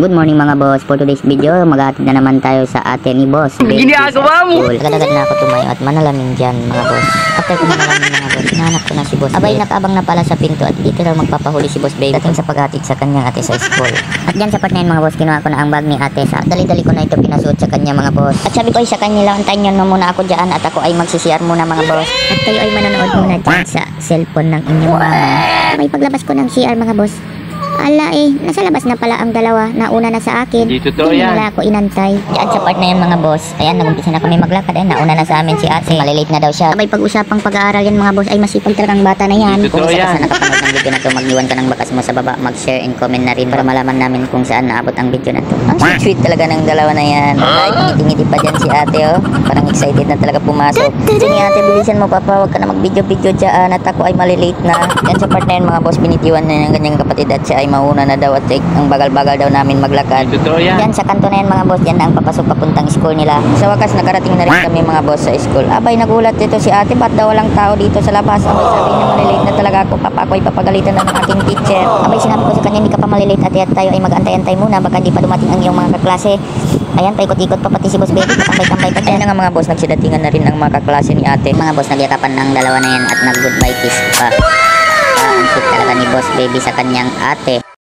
Good morning mga boss. For today's video, maghahatid na naman tayo sa ate ni boss. Ginagawa mo! Agad-agad na ako tumayo at manalamin dyan mga boss. After ko manalamin mga boss, hinahanap ko na si boss. Abay, nakaabang na pala sa pinto at dito daw magpapahuli si boss babe dating sa paghatid sa kanyang ate sa school. At dyan sa part na yun mga boss, kinuha ko na ang bag ni ate sa dali-dali ko na ito pinasuot sa kanya mga boss. At sabi ko ay sa kanya lang, antayin nyo muna ako dyan at ako ay magsisiyar muna mga boss. At kayo ay manonood muna dyan sa cellphone ng inyong mama. May paglabas ko ng CR mga boss. Ala nasa labas na pala ang dalawa. Nauna na sa akin. Hindi totoo Hindi yan. nila ako inantay. Diyan sa part na yan mga boss. Ayan, nagumpisa na kami maglakad. Ayan, nauna na sa amin si ate. Malilate na daw siya. Abay, pag-usapang pag-aaral yan mga boss. Ay, masipag talagang bata na yan. Hindi Kung totoo isa ka yan. sa nakapanood ng video na to, mag-iwan ka ng bakas mo sa baba. Mag-share and comment na rin para malaman namin kung saan naabot ang video na to. Ang sweet talaga ng dalawa na yan. Kahit ngiti-ngiti pa dyan si ate, oh. Parang excited na talaga pumasok. Sige ate, bilisan mo papa. Huwag ka na mag-video-video dyan at ako ay malilate na. Yan sa part na yan mga boss, binitiwan na yung kanyang kapatid at siya ay mauna na daw at ang bagal-bagal daw namin maglakad. Totoo yan. Yan sa kanto na yan mga boss, yan na ang papasok papuntang school nila. Sa wakas nakarating na rin kami mga boss sa school. Abay, nagulat dito si ate, ba't daw walang tao dito sa labas? Abay, sabi niya malilate na talaga ako, papa ako ay papagalitan na ng aking teacher. Abay, sinabi ko sa kanya, hindi ka pa malilate ate at tayo ay mag-antay-antay muna, baka di pa dumating ang iyong mga kaklase. Ayan, paikot-ikot pa pati si boss baby, patambay-tambay pa dyan. Ayan na nga mga boss, nagsidatingan na rin ang mga kaklase ni ate. Mga boss, nagyakapan ng dalawa na yan at nag-goodbye kiss pa. Ang cute talaga ni boss baby sa kanyang ate.